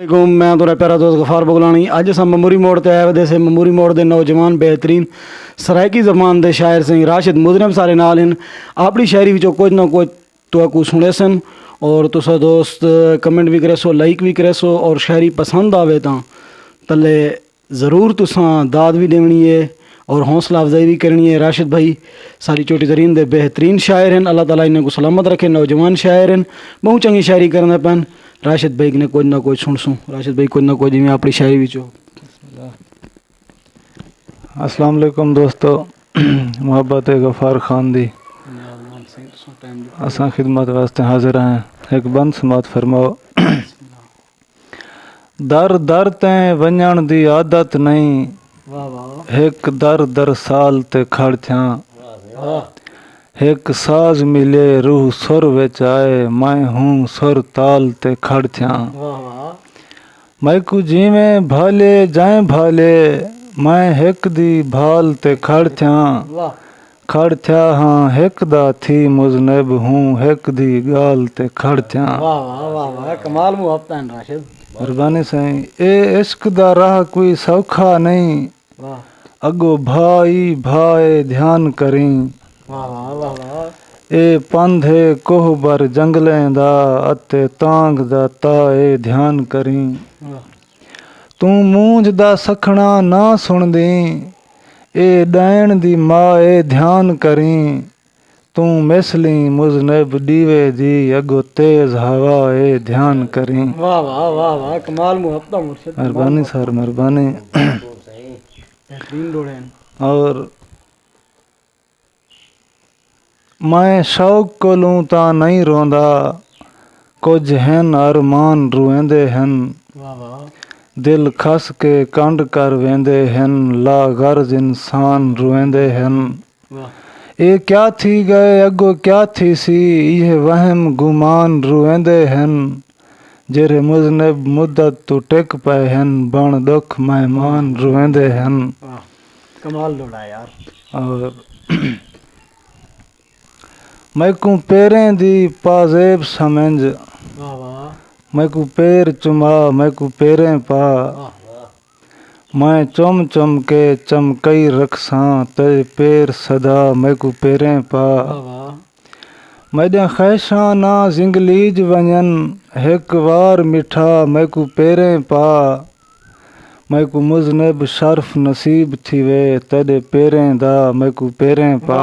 मैं तुरा प्यारा दोस्त गफार बगलानी। अज अस ममूरी मोड़ ते आए वे से ममूरी मोड़ के नौजवान बेहतरीन सरायकी जबान के शायर से राशिद मुजरम सारे नाल हैं। अपनी शायरी विचों कुछ ना कुछ तो सुने सन और तुसा दोस्त कमेंट भी करे सो, लाइक भी करे सो और शायरी पसंद आवे तो तले ज़रूर तुसा दाद भी देनी है और हौसला अफजाई भी करनी है। राशिद भाई सारी चोटी तरीन दे बेहतरीन शायर हैं। अल्लाह ताला इन्हें को सलामत रखे। नौजवान शायर हैं, बहुत चंगी शायरी करना पैन। राशिद भाई ने कुछ ना कुछ सुन राशिद भाई कुछ ना कुछ जिम्मे अपनी शायरी विचो। अस्सलाम वालेकुम दोस्तों, मोहब्बत गफ़ार खान दी असा खिदमत वास्ते हाजिर हैं। एक बंद समात फरमाओ। दर दर तैं वंजण दी आदत नहीं, एक दर दर साल ते खड़ थियां। एक साज मिले रूह सुर विच आए, मैं हूँ सुर ताल ते खड़ थियां। मैं कु जिवें भाले जाए भाले, मैं एक दी भाल ते खड़ थियां। खड़ थिया हाँ एक दा थी मुजनब हूँ, एक दी गाल ते खड़ थियां। कमाल मुहब्बत है राशिद। मेहरबानी साईं। ए इश्क दा राह कोई सौखा नहीं, अगो भाई भाए ध्यान करी। ए पंधे कोहबर जंगलें दा अते तांग दा ताए ध्यान करी। तू मूंज दा सखना ना सुनदी, ए डैन दी माए ध्यान करी। तू मिसली मुजनब दीवे दी, अगो तेज हवा ए ध्यान करी। वाह वाह वाह वाह, कमाल मुहब्बत मुर्शिद। मेहरबानी सर मेहरबानी। और मैं शौक को लूं ता नहीं रोंदा, कुछ हन अरमान रुएंदे हन। दिल खस के कंड कर वेंदे हन, ला गर्ज इंसान रुएंदे हन। ए क्या थी गए अगो क्या थी सी, ये वहम गुमान रुएंदे हन। जेरे मुजनब मुद्दत तू टिक पे हन, बन दुख मेहमान रुएंदे हन। कमाल लोड़ा यार। और मैं को पैरें दी पाजेब समझ, मैं को पैर चुमा मैं को पैरें पा। मैं चुम चुम के चमकई रखसा, ते पैर सदा मैं को पैरें पा। मैं खैशा ना जिंगलीज वंजन, एक वार मिठा मैं को पैरें पा। मैं को मुजनब शर्फ नसीब थी वे, तेरे पैरें दा मैं को पैरें पा।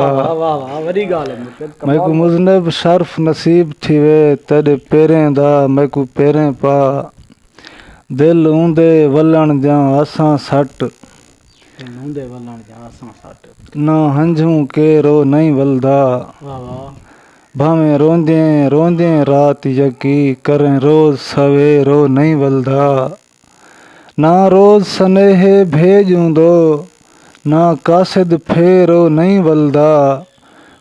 मैं को मुजनब शर्फ नसीब थी वे, तेरे पैरें दा मैं को पैरें पा। दिल ऊंदे वलन जा असां सट, ना हंझू के रो नहीं वलदा। भावें रोंदे रोंदे रात यकी, करें रोज सवेरो नहीं वलदा। ना रोज स्नेहे भेजूं दो, ना कासिद फेरो नहीं वलदा।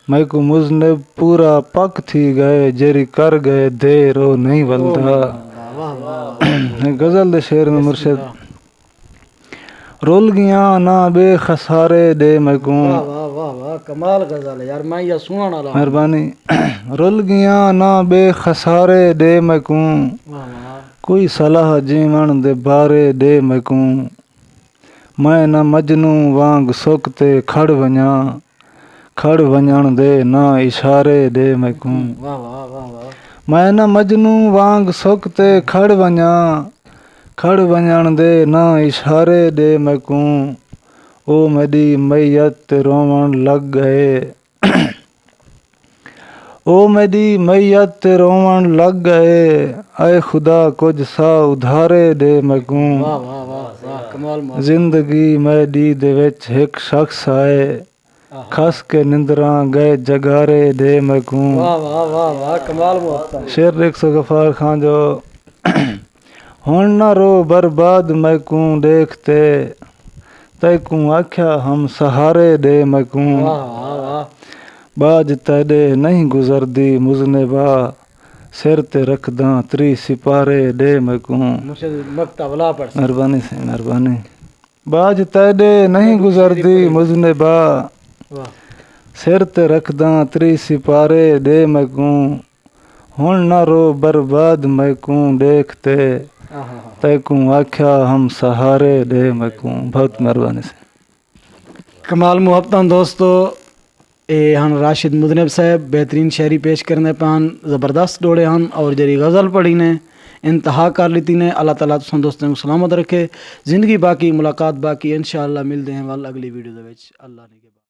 मैं को मुजनब पूरा पक थी गए, जेरी कर गए देरो नहीं वलदा। गजल दे शेर में मुर्शिद। रुल गया ना बेखसारे दे मैं को। कमाल गजल है यार, मैं ये सुनने वाला। मेहरबानी। रुल गया ना बेखसारे दे मैं को, कोई सलाह जीवन दे बारे दे मैं को। मैं न मजनू वांग सुकते खड़ वञा, खड़ वञण दे ना इशारे दे मैं को। मैं न मजनू वांग सुकते खड़ वञा, खड़ वञण दे ना इशारे दे मैं को। ओ मेरी मैयत रोवण लग गए, ओ मेरी मैयत रोवण लग गए। आए खुदा कुछ सा उधारे दे मैं को। जिंदगी मेरी दे विच एक शख्स आए, खस के निंदरा गए जगारे दे मैं को। शेर एक सौ गफार खान जो। हुण ना रो बर्बाद मैं को देखते, तै को आख्या हम सहारे दे मैं को। बाज तेरे नहीं गुजरदी मुजनबा, सिर ते रखदा त्री सिपारे दे मैं को। मेहरबानी से मेहरबानी। बाज तेरे नहीं गुजरदी मुजनबा, सिर ते रखदा त्री सिपारे दे मैं को। हुण ना रो बर्बाद मैं को देखते, तैकू आख्या हम सहारे दे मैकू बहुत मेहरबानी से। कमाल मुहब्बत दोस्तों, ये हन राशिद मुजनब साहब बेहतरीन शायरी पेश करने पान ज़बरदस्त डोड़े हन और जरी गज़ल पढ़ी ने इंतहा कर लीती ने। अल्लाह ताला तुम दोस्तों को सलामत रखे, ज़िंदगी बाकी मुलाकात बाकी, इंशाअल्लाह मिलते हैं वाल अगली वीडियो दे विच। अल्लाह ने